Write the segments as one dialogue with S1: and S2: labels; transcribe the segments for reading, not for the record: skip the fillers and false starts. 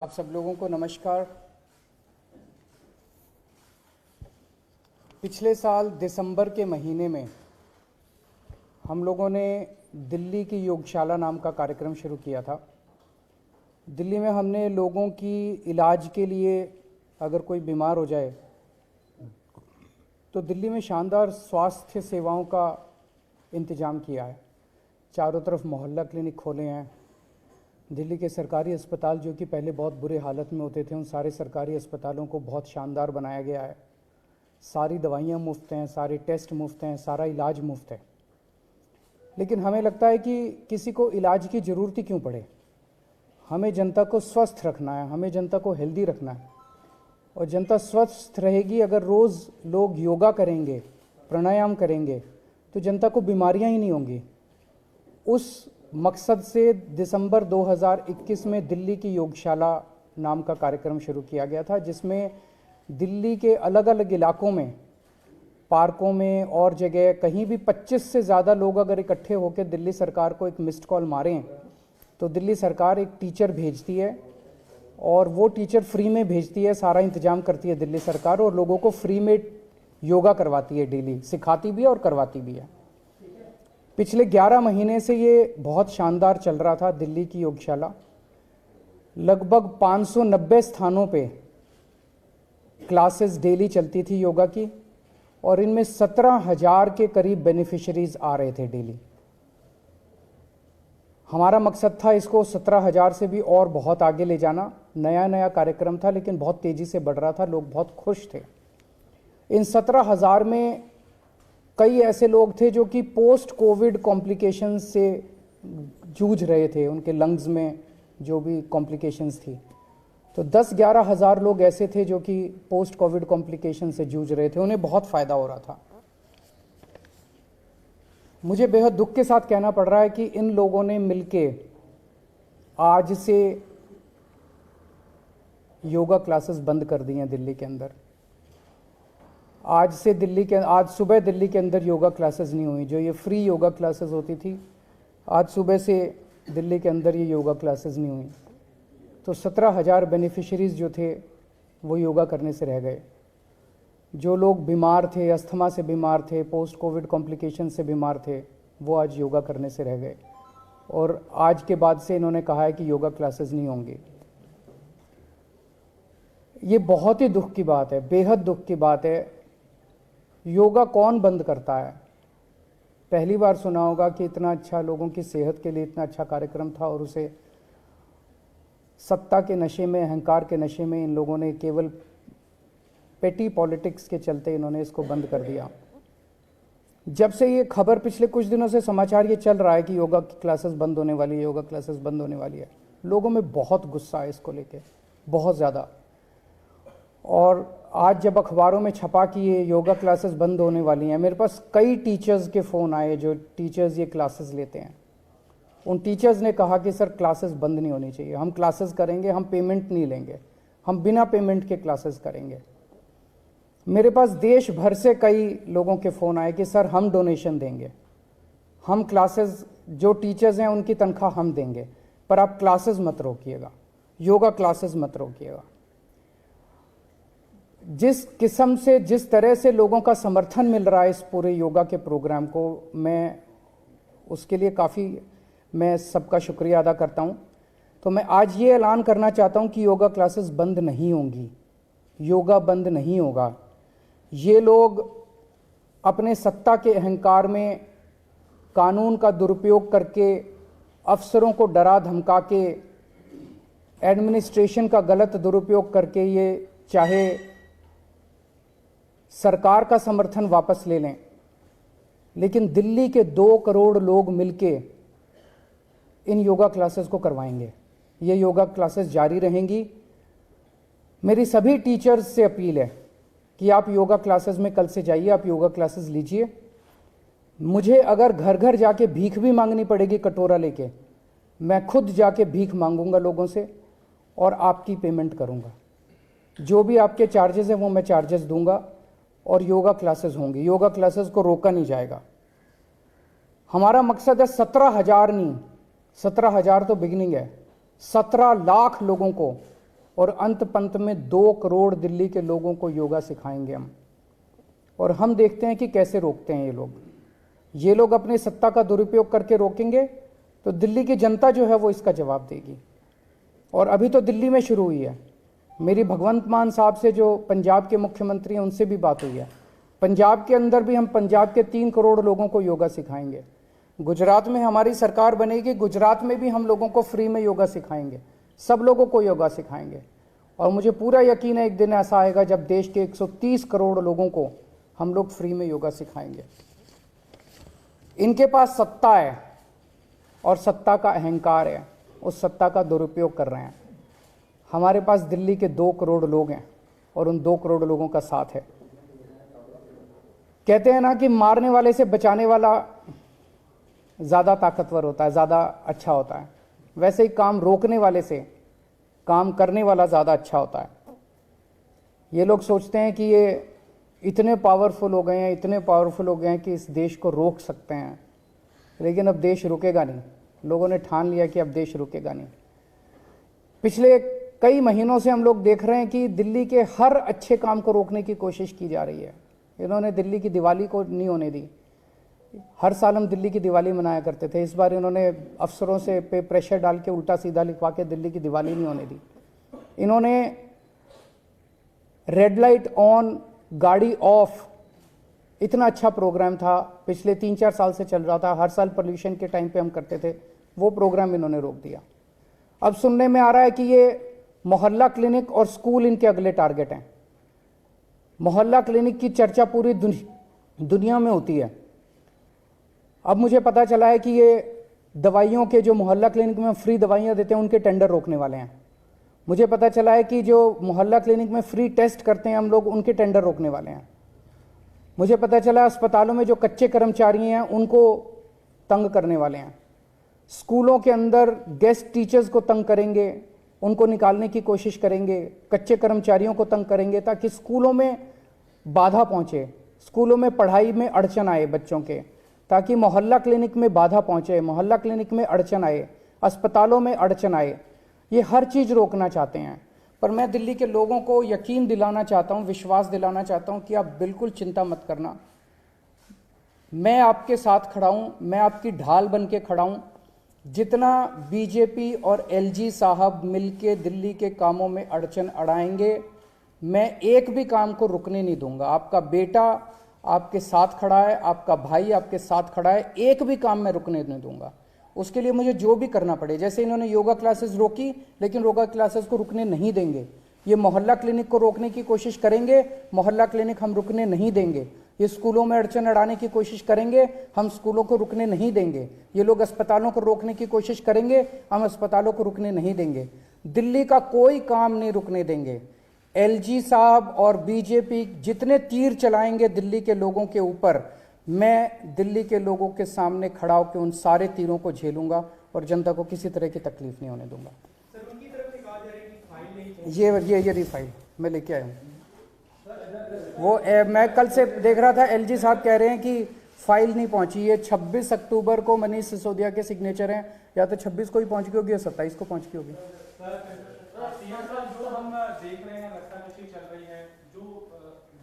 S1: आप सब लोगों को नमस्कार। पिछले साल दिसंबर के महीने में हम लोगों ने दिल्ली की योगशाला नाम का कार्यक्रम शुरू किया था। दिल्ली में हमने लोगों की इलाज के लिए अगर कोई बीमार हो जाए तो दिल्ली में शानदार स्वास्थ्य सेवाओं का इंतज़ाम किया है। चारों तरफ मोहल्ला क्लिनिक खोले हैं। दिल्ली के सरकारी अस्पताल जो कि पहले बहुत बुरे हालत में होते थे, उन सारे सरकारी अस्पतालों को बहुत शानदार बनाया गया है। सारी दवाइयाँ मुफ्त हैं, सारे टेस्ट मुफ्त हैं, सारा इलाज मुफ्त है। लेकिन हमें लगता है कि किसी को इलाज की ज़रूरत ही क्यों पड़े। हमें जनता को स्वस्थ रखना है, हमें जनता को हेल्दी रखना है। और जनता स्वस्थ रहेगी अगर रोज़ लोग योगा करेंगे, प्राणायाम करेंगे, तो जनता को बीमारियां ही नहीं होंगी। उस मकसद से दिसंबर 2021 में दिल्ली की योगशाला नाम का कार्यक्रम शुरू किया गया था, जिसमें दिल्ली के अलग अलग इलाकों में, पार्कों में और जगह कहीं भी 25 से ज़्यादा लोग अगर इकट्ठे होकर दिल्ली सरकार को एक मिस्ड कॉल मारें तो दिल्ली सरकार एक टीचर भेजती है और वो टीचर फ्री में भेजती है। सारा इंतजाम करती है दिल्ली सरकार और लोगों को फ्री में योगा करवाती है, डेली सिखाती भी है और करवाती भी है। पिछले 11 महीने से ये बहुत शानदार चल रहा था दिल्ली की योगशाला। लगभग 590 स्थानों पे क्लासेस डेली चलती थी योगा की और इनमें 17,000 के करीब बेनिफिशरीज आ रहे थे डेली। हमारा मकसद था इसको 17,000 से भी और बहुत आगे ले जाना। नया नया कार्यक्रम था लेकिन बहुत तेज़ी से बढ़ रहा था, लोग बहुत खुश थे। इन 17,000 में कई ऐसे लोग थे जो कि पोस्ट कोविड कॉम्प्लिकेशंस से जूझ रहे थे, उनके लंग्स में जो भी कॉम्प्लिकेशंस थी। तो 10-11 हज़ार लोग ऐसे थे जो कि पोस्ट कोविड कॉम्प्लिकेशन से जूझ रहे थे, उन्हें बहुत फ़ायदा हो रहा था। मुझे बेहद दुख के साथ कहना पड़ रहा है कि इन लोगों ने मिलके आज से योगा क्लासेस बंद कर दी हैं दिल्ली के अंदर। आज सुबह दिल्ली के अंदर योगा क्लासेस नहीं हुई। जो ये फ्री योगा क्लासेस होती थी, आज सुबह से दिल्ली के अंदर ये योगा क्लासेस नहीं हुई। तो 17,000 बेनिफिशरीज जो थे वो योगा करने से रह गए। जो लोग बीमार थे, अस्थमा से बीमार थे, पोस्ट कोविड कॉम्प्लिकेशन से बीमार थे, वो आज योगा करने से रह गए। और आज के बाद से इन्होंने कहा है कि योगा क्लासेस नहीं होंगी। ये बहुत ही दुख की बात है, बेहद दुख की बात है। योगा कौन बंद करता है? पहली बार सुना होगा कि इतना अच्छा लोगों की सेहत के लिए इतना अच्छा कार्यक्रम था और उसे सत्ता के नशे में, अहंकार के नशे में इन लोगों ने केवल पेटी पॉलिटिक्स के चलते इन्होंने इसको बंद कर दिया। जब से ये खबर, पिछले कुछ दिनों से समाचार ये चल रहा है कि योगा क्लासेस बंद होने वाली है, योगा क्लासेस बंद होने वाली है, लोगों में बहुत गुस्सा है इसको लेके, बहुत ज़्यादा। और आज जब अखबारों में छपा कि ये योगा क्लासेस बंद होने वाली हैं, मेरे पास कई टीचर्स के फ़ोन आए जो टीचर्स ये क्लासेस लेते हैं। उन टीचर्स ने कहा कि सर क्लासेस बंद नहीं होनी चाहिए, हम क्लासेस करेंगे, हम पेमेंट नहीं लेंगे, हम बिना पेमेंट के क्लासेस करेंगे। मेरे पास देश भर से कई लोगों के फ़ोन आए कि सर हम डोनेशन देंगे, हम क्लासेस, जो टीचर्स हैं उनकी तनख्वाह हम देंगे, पर आप क्लासेस मत रोकिएगा, योगा क्लासेस मत रोकिएगा। जिस किस्म से, जिस तरह से लोगों का समर्थन मिल रहा है इस पूरे योगा के प्रोग्राम को, मैं उसके लिए काफ़ी मैं सबका शुक्रिया अदा करता हूं। तो मैं आज ये ऐलान करना चाहता हूं कि योगा क्लासेस बंद नहीं होंगी, योगा बंद नहीं होगा। ये लोग अपने सत्ता के अहंकार में कानून का दुरुपयोग करके, अफसरों को डरा धमका के, एडमिनिस्ट्रेशन का गलत दुरुपयोग करके ये चाहे सरकार का समर्थन वापस ले लें, लेकिन दिल्ली के 2 करोड़ लोग मिलके इन योगा क्लासेस को करवाएंगे। ये योगा क्लासेस जारी रहेंगी। मेरी सभी टीचर्स से अपील है कि आप योगा क्लासेस में कल से जाइए, आप योगा क्लासेस लीजिए। मुझे अगर घर घर जाके भीख भी मांगनी पड़ेगी कटोरा लेके, मैं खुद जाके भीख मांगूंगा लोगों से और आपकी पेमेंट करूंगा। जो भी आपके चार्जेस हैं वो मैं चार्जेस दूंगा और योगा क्लासेस होंगी। योगा क्लासेस को रोका नहीं जाएगा। हमारा मकसद है 17,000 नहीं, 17,000 तो बिगिनिंग है, 17 लाख लोगों को और अंत पंत में 2 करोड़ दिल्ली के लोगों को योगा सिखाएंगे हम। और हम देखते हैं कि कैसे रोकते हैं ये लोग अपनी सत्ता का दुरुपयोग करके रोकेंगे तो दिल्ली की जनता जो है वो इसका जवाब देगी। और अभी तो दिल्ली में शुरू हुई है। मेरी भगवंत मान साहब से जो पंजाब के मुख्यमंत्री हैं उनसे भी बात हुई है। पंजाब के अंदर भी हम पंजाब के 3 करोड़ लोगों को योगा सिखाएंगे। गुजरात में हमारी सरकार बनेगी, गुजरात में भी हम लोगों को फ्री में योगा सिखाएंगे, सब लोगों को योगा सिखाएंगे। और मुझे पूरा यकीन है एक दिन ऐसा आएगा जब देश के 130 करोड़ लोगों को हम लोग फ्री में योगा सिखाएंगे। इनके पास सत्ता है और सत्ता का अहंकार है, उस सत्ता का दुरुपयोग कर रहे हैं। हमारे पास दिल्ली के 2 करोड़ लोग हैं और उन 2 करोड़ लोगों का साथ है। कहते हैं ना कि मारने वाले से बचाने वाला ज़्यादा ताकतवर होता है, ज़्यादा अच्छा होता है। वैसे ही काम रोकने वाले से काम करने वाला ज़्यादा अच्छा होता है। ये लोग सोचते हैं कि ये इतने पावरफुल हो गए हैं, इतने पावरफुल हो गए हैं कि इस देश को रोक सकते हैं, लेकिन अब देश रुकेगा नहीं। लोगों ने ठान लिया कि अब देश रुकेगा नहीं। पिछले कई महीनों से हम लोग देख रहे हैं कि दिल्ली के हर अच्छे काम को रोकने की कोशिश की जा रही है। इन्होंने दिल्ली की दिवाली को नहीं होने दी। हर साल हम दिल्ली की दिवाली मनाया करते थे। इस बार इन्होंने अफसरों से पे प्रेशर डाल के उल्टा सीधा लिखवा के दिल्ली की दिवाली नहीं होने दी। इन्होंने रेड लाइट ऑन गाड़ी ऑफ, इतना अच्छा प्रोग्राम था, पिछले 3-4 साल से चल रहा था, हर साल पोल्यूशन के टाइम पे हम करते थे, वो प्रोग्राम इन्होंने रोक दिया। अब सुनने में आ रहा है कि ये मोहल्ला क्लिनिक और स्कूल इनके अगले टारगेट हैं। मोहल्ला क्लिनिक की चर्चा पूरी दुनिया में होती है। अब मुझे पता चला है कि ये दवाइयों के जो मोहल्ला क्लिनिक में फ्री दवाइयाँ देते हैं उनके टेंडर रोकने वाले हैं। मुझे पता चला है कि जो मोहल्ला क्लिनिक में फ्री टेस्ट करते हैं हम लोग, उनके टेंडर रोकने वाले हैं। मुझे पता चला अस्पतालों में जो कच्चे कर्मचारी हैं उनको तंग करने वाले हैं। स्कूलों के अंदर गेस्ट टीचर्स को तंग करेंगे, उनको निकालने की कोशिश करेंगे, कच्चे कर्मचारियों को तंग करेंगे ताकि स्कूलों में बाधा पहुंचे, स्कूलों में पढ़ाई में अड़चन आए बच्चों के, ताकि मोहल्ला क्लिनिक में बाधा पहुंचे, मोहल्ला क्लिनिक में अड़चन आए, अस्पतालों में अड़चन आए। ये हर चीज़ रोकना चाहते हैं। पर मैं दिल्ली के लोगों को यकीन दिलाना चाहता हूँ, विश्वास दिलाना चाहता हूँ कि आप बिल्कुल चिंता मत करना। मैं आपके साथ खड़ा हूँ, मैं आपकी ढाल बन के खड़ा हूँ। जितना बीजेपी और एलजी साहब मिलके दिल्ली के कामों में अड़चन अड़ाएंगे, मैं एक भी काम को रुकने नहीं दूंगा। आपका बेटा आपके साथ खड़ा है, आपका भाई आपके साथ खड़ा है, एक भी काम मैं रुकने नहीं दूंगा। उसके लिए मुझे जो भी करना पड़े, जैसे इन्होंने योगा क्लासेस रोकी, लेकिन योगा क्लासेस को रुकने नहीं देंगे। ये मोहल्ला क्लिनिक को रोकने की कोशिश करेंगे, मोहल्ला क्लिनिक हम रुकने नहीं देंगे। ये स्कूलों में अड़चन अड़ाने की कोशिश करेंगे, हम स्कूलों को रुकने नहीं देंगे। ये लोग अस्पतालों को रोकने की कोशिश करेंगे, हम अस्पतालों को रुकने नहीं देंगे। दिल्ली का कोई काम नहीं रुकने देंगे। एलजी साहब और बीजेपी जितने तीर चलाएंगे दिल्ली के लोगों के ऊपर, मैं दिल्ली के लोगों के सामने खड़ा होकर उन सारे तीरों को झेलूंगा और जनता को किसी तरह की तकलीफ नहीं होने दूंगा।
S2: सर, उनकी तरफ से कहा जा रहा है कि फाइल नहीं पहुंची।
S1: ये रही फाइल, मैं लेके आया हूँ। वो मैं कल से देख रहा था, एलजी साहब कह रहे हैं कि फाइल नहीं पहुंची। ये 26 अक्टूबर को मनीष सिसोदिया के सिग्नेचर हैं, या तो 26 को ही पहुंच गई होगी या 27 को पहुंच गई होगी।
S2: जो हम देख रहे हैं, रस्साकशी चल रही है, जो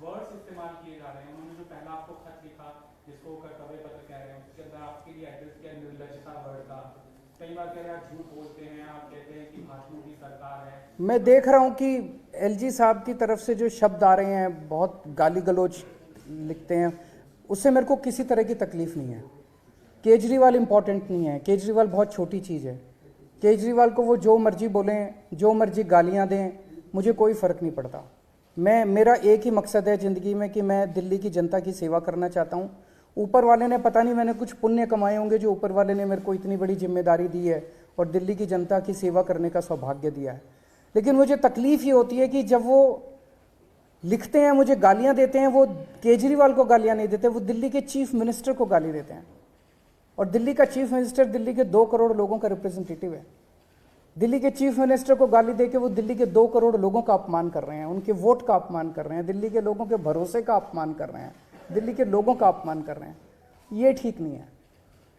S2: वर्ड्स इस्तेमाल किए जा रहे हैं, उन्होंने जो पहला आपको खत लिखा जिसको कर्तव्य पत्र कह रहे हैं, उसके अंदर आपके लिए एड्रेस किया निर्लजता वर्ड का। कई बार कह रहे हैं आप झूठ बोलते हैं, आप कहते हैं कि भाजपा की सरकार है।
S1: मैं देख रहा हूं कि एलजी साहब की तरफ से जो शब्द आ रहे हैं, बहुत गाली गलौज लिखते हैं, उससे मेरे को किसी तरह की तकलीफ नहीं है। केजरीवाल इंपॉर्टेंट नहीं है, केजरीवाल बहुत छोटी चीज़ है। केजरीवाल को वो जो मर्जी बोलें, जो मर्जी गालियां दें, मुझे कोई फ़र्क नहीं पड़ता। मेरा एक ही मकसद है ज़िंदगी में कि मैं दिल्ली की जनता की सेवा करना चाहता हूँ। ऊपर वाले ने पता नहीं मैंने कुछ पुण्य कमाए होंगे जो ऊपर वाले ने मेरे को इतनी बड़ी जिम्मेदारी दी है और दिल्ली की जनता की सेवा करने का सौभाग्य दिया है। लेकिन मुझे तकलीफ़ ये होती है कि जब वो लिखते हैं, मुझे गालियाँ देते हैं, वो केजरीवाल को गालियाँ नहीं देते, वो दिल्ली के चीफ मिनिस्टर को गाली देते हैं। और दिल्ली का चीफ मिनिस्टर दिल्ली के 2 करोड़ लोगों का रिप्रेजेंटेटिव है। दिल्ली के चीफ मिनिस्टर को गाली देके वो दिल्ली के 2 करोड़ लोगों का अपमान कर रहे हैं, उनके वोट का अपमान कर रहे हैं, दिल्ली के लोगों के भरोसे का अपमान कर रहे हैं, दिल्ली के लोगों का अपमान कर रहे हैं। ये ठीक नहीं है।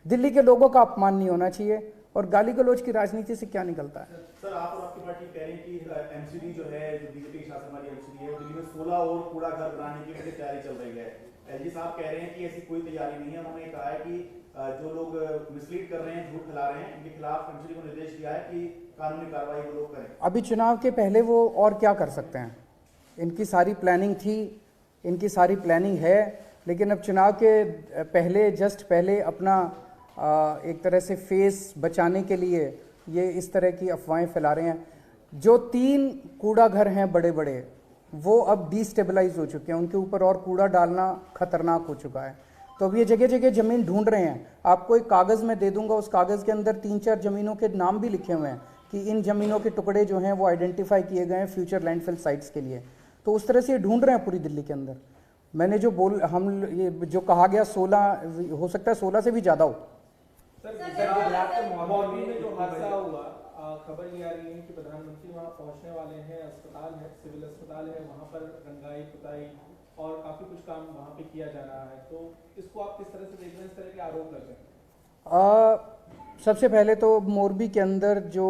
S1: दिल्ली के लोगों का अपमान नहीं होना चाहिए और गाली गलौज की राजनीति से क्या निकलता है?
S3: सर, आप और आपकी पार्टी कह रहे हैं कि एमसीडी जो है, जो बीजेपी की शासन वाली एमसीडी है, वो दिल्ली में 16 और कूड़ा घर बनाने की उनकी तैयारी चल रही है। एलजी साहब कह रहे हैं कि ऐसी कोई तैयारी नहीं है। उन्होंने कहा है कि जो लोग मिसलीड कर रहे हैं, झूठ फैला रहे हैं, इनके खिलाफ एमसीडी को निर्देश दिया है कि कानूनी कार्रवाई वो लोग करें।
S1: अभी चुनाव के पहले वो और क्या कर सकते हैं? इनकी सारी प्लानिंग थी, इनकी सारी प्लानिंग है, लेकिन अब चुनाव के पहले, जस्ट पहले अपना एक तरह से फेस बचाने के लिए ये इस तरह की अफवाहें फैला रहे हैं। जो 3 कूड़ा घर हैं बड़े बड़े, वो अब डिस्टेबलाइज हो चुके हैं, उनके ऊपर और कूड़ा डालना खतरनाक हो चुका है। तो अब ये जगह जगह ज़मीन ढूंढ रहे हैं। आपको एक कागज़ में दे दूंगा, उस कागज़ के अंदर 3-4 ज़मीनों के नाम भी लिखे हुए हैं कि इन ज़मीनों के टुकड़े जो हैं वो आइडेंटिफाई किए गए हैं फ्यूचर लैंडफिल साइट्स के लिए। तो उस तरह से ये ढूंढ रहे हैं पूरी दिल्ली के अंदर। मैंने जो ये जो कहा गया 16, हो सकता है 16 से भी ज़्यादा हो।
S4: मॉर्निंग में जो हादसा हुआ, खबर ये आ रही है कि प्रधानमंत्री वहां पहुंचने वाले हैं, अस्पताल है, सिविल अस्पताल है, वहां पर रंगाई पुताई और काफी कुछ काम वहां पे किया जा रहा है। तो इसको आप किस तरह से देख रहे हैं, इस तरह के आरोप लग रहे हैं?
S1: सबसे पहले तो मोरबी के अंदर जो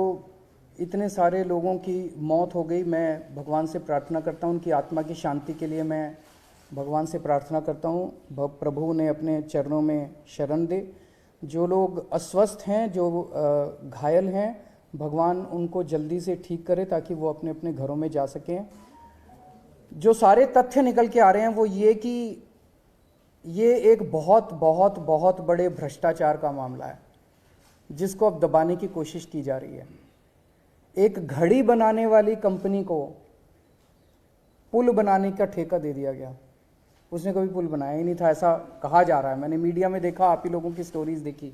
S1: इतने सारे लोगों की मौत हो गई, मैं भगवान से प्रार्थना करता हूँ उनकी आत्मा की शांति के लिए। मैं भगवान से प्रार्थना करता हूँ प्रभु ने अपने चरणों में शरण दे। जो लोग अस्वस्थ हैं, जो घायल हैं, भगवान उनको जल्दी से ठीक करे ताकि वो अपने अपने घरों में जा सकें। जो सारे तथ्य निकल के आ रहे हैं वो ये कि ये एक बहुत बहुत बहुत बड़े भ्रष्टाचार का मामला है जिसको अब दबाने की कोशिश की जा रही है। एक घड़ी बनाने वाली कंपनी को पुल बनाने का ठेका दे दिया गया। उसने कभी पुल बनाया ही नहीं था, ऐसा कहा जा रहा है। मैंने मीडिया में देखा, आप ही लोगों की स्टोरीज देखी।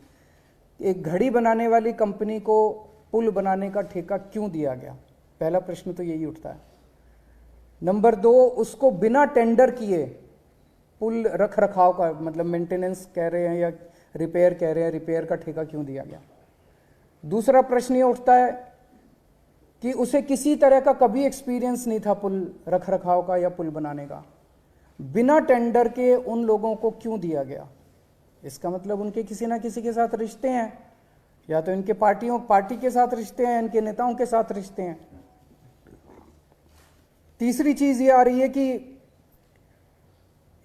S1: एक घड़ी बनाने वाली कंपनी को पुल बनाने का ठेका क्यों दिया गया? पहला प्रश्न तो यही उठता है। नंबर 2, उसको बिना टेंडर किए पुल रख रखाव का, मतलब मेंटेनेंस कह रहे हैं या रिपेयर कह रहे हैं, रिपेयर का ठेका क्यों दिया गया? दूसरा प्रश्न ये उठता है कि उसे किसी तरह का कभी एक्सपीरियंस नहीं था पुल रख रखाव का या पुल बनाने का। बिना टेंडर के उन लोगों को क्यों दिया गया? इसका मतलब उनके किसी ना किसी के साथ रिश्ते हैं, या तो इनके पार्टी के साथ रिश्ते हैं, इनके नेताओं के साथ रिश्ते हैं। तीसरी चीज ये आ रही है कि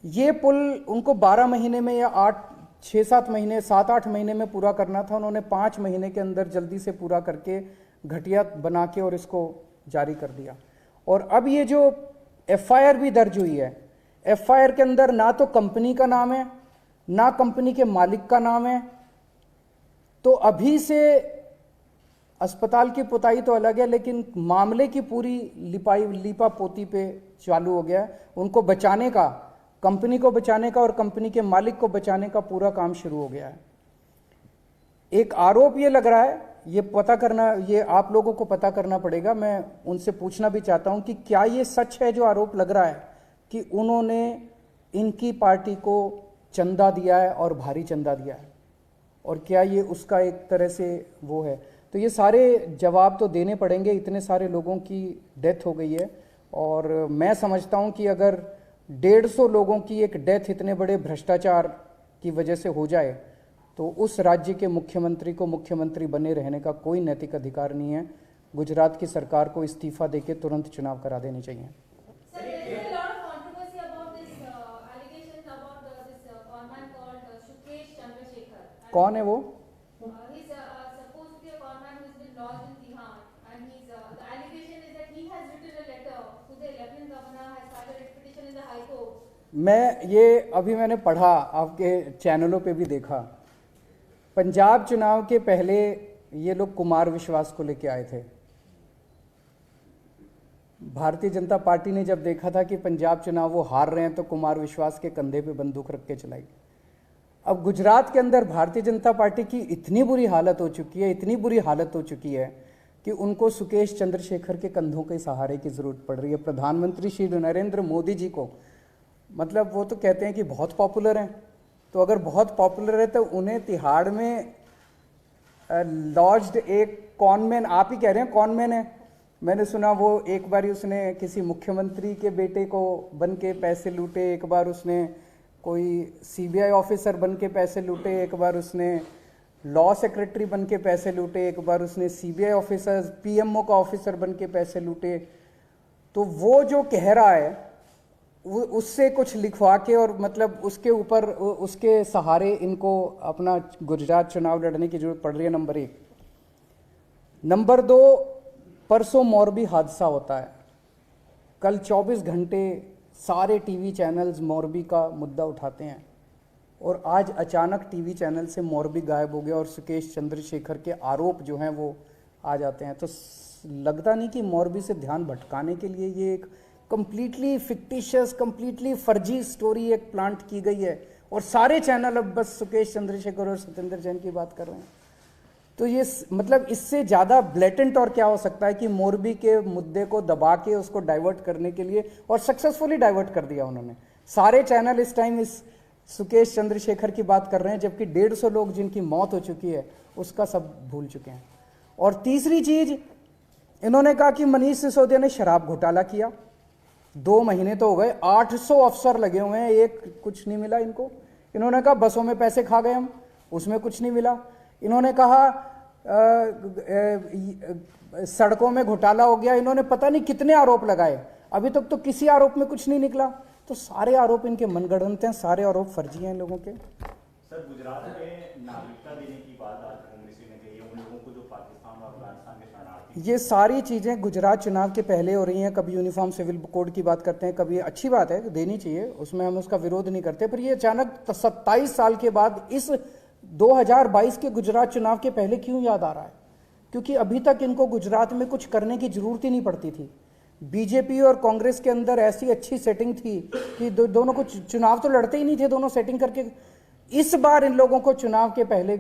S1: ये पुल उनको 12 महीने में या 6-7 महीने, 7-8 महीने में पूरा करना था। उन्होंने 5 महीने के अंदर जल्दी से पूरा करके घटिया बना के और इसको जारी कर दिया। और अब ये जो एफआईआर भी दर्ज हुई है, एफआईआर के अंदर ना तो कंपनी का नाम है, ना कंपनी के मालिक का नाम है। तो अभी से अस्पताल की पुताई तो अलग है, लेकिन मामले की पूरी लीपा पोती पे चालू हो गया है। उनको बचाने का, कंपनी को बचाने का और कंपनी के मालिक को बचाने का पूरा काम शुरू हो गया है। एक आरोप ये लग रहा है, ये पता करना, ये आप लोगों को पता करना पड़ेगा। मैं उनसे पूछना भी चाहता हूं कि क्या ये सच है जो आरोप लग रहा है कि उन्होंने इनकी पार्टी को चंदा दिया है और भारी चंदा दिया है, और क्या ये उसका एक तरह से वो है? तो ये सारे जवाब तो देने पड़ेंगे। इतने सारे लोगों की डेथ हो गई है, और मैं समझता हूं कि अगर 150 लोगों की एक डेथ इतने बड़े भ्रष्टाचार की वजह से हो जाए तो उस राज्य के मुख्यमंत्री को मुख्यमंत्री बने रहने का कोई नैतिक अधिकार नहीं है। गुजरात की सरकार को इस्तीफा देके तुरंत चुनाव करा देने चाहिए। कौन है वो? मैंने पढ़ा, आपके चैनलों पे भी देखा। पंजाब चुनाव के पहले ये लोग कुमार विश्वास को लेके आए थे। भारतीय जनता पार्टी ने जब देखा था कि पंजाब चुनाव वो हार रहे हैं तो कुमार विश्वास के कंधे पे बंदूक रख के चलाई। अब गुजरात के अंदर भारतीय जनता पार्टी की इतनी बुरी हालत हो चुकी है, इतनी बुरी हालत हो चुकी है कि उनको सुकेश चंद्रशेखर के कंधों के सहारे की जरूरत पड़ रही है। प्रधानमंत्री श्री नरेंद्र मोदी जी को, मतलब वो तो कहते हैं कि बहुत पॉपुलर हैं, तो अगर बहुत पॉपुलर है तो उन्हें तिहाड़ में लॉज्ड एक कॉनमैन, आप ही कह रहे हैं कॉनमैन है, मैंने सुना वो एक बार उसने किसी मुख्यमंत्री के बेटे को बन के पैसे लूटे, एक बार उसने कोई सीबीआई ऑफिसर बन के पैसे लूटे, एक बार उसने लॉ सेक्रेटरी बन के पैसे लूटे, एक बार उसने सीबीआई ऑफिसर, पीएमओ का ऑफिसर बन के पैसे लूटे। तो वो जो कह रहा है उससे कुछ लिखवा के और मतलब उसके ऊपर उसके सहारे इनको अपना गुजरात चुनाव लड़ने की जरूरत पड़ रही है, नंबर 1। नंबर 2, परसों मोरबी हादसा होता है, कल 24 घंटे सारे टीवी चैनल्स मोरबी का मुद्दा उठाते हैं और आज अचानक टीवी चैनल से मोरबी गायब हो गया और सुकेश चंद्रशेखर के आरोप जो हैं वो आ जाते हैं। तो लगता नहीं कि मोरबी से ध्यान भटकाने के लिए ये एक कंप्लीटली फिक्टिशियस, कंप्लीटली फर्जी स्टोरी एक प्लांट की गई है और सारे चैनल अब बस सुकेश चंद्रशेखर और सत्येंद्र जैन की बात कर रहे हैं। तो ये मतलब इससे ज़्यादा ब्लेटेंट और क्या हो सकता है कि मोरबी के मुद्दे को दबा के उसको डाइवर्ट करने के लिए, और सक्सेसफुली डाइवर्ट कर दिया उन्होंने। सारे चैनल इस टाइम इस सुकेश चंद्रशेखर की बात कर रहे हैं, जबकि 150 लोग जिनकी मौत हो चुकी है उसका सब भूल चुके हैं। और तीसरी चीज, इन्होंने कहा कि मनीष सिसोदिया ने शराब घोटाला किया। 2 महीने तो हो गए, 800 अफसर लगे हुए हैं, एक कुछ नहीं मिला इनको। इन्होंने कहा बसों में पैसे खा गए हम, उसमें कुछ नहीं मिला। इन्होंने कहा सड़कों में घोटाला हो गया। इन्होंने पता नहीं कितने आरोप लगाए, अभी तक तो किसी आरोप में कुछ नहीं निकला। तो सारे आरोप इनके मनगढ़ंत हैं, सारे आरोप फर्जी हैं लोगों के।
S3: सर, गुजरात में नागरिकता देने की बात आज कांग्रेस ने कही है उन लोगों को जो पाकिस्तान और अफगानिस्तान के शरणार्थी।
S1: ये सारी चीज़ें गुजरात चुनाव के पहले हो रही हैं। कभी यूनिफॉर्म सिविल कोड की बात करते हैं, कभी अच्छी बात है, देनी चाहिए, उसमें हम उसका विरोध नहीं करते। पर ये अचानक 27 साल के बाद इस 2022 के गुजरात चुनाव के पहले क्यों याद आ रहा है? क्योंकि अभी तक इनको गुजरात में कुछ करने की जरूरत ही नहीं पड़ती थी। बीजेपी और कांग्रेस के अंदर ऐसी अच्छी सेटिंग थी कि दोनों को चुनाव तो लड़ते ही नहीं थे, दोनों सेटिंग करके। इस बार इन लोगों को चुनाव के पहले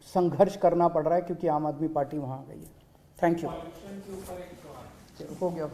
S1: संघर्ष करना पड़ रहा है क्योंकि आम आदमी पार्टी वहां आ गई है। Thank you. हो गया।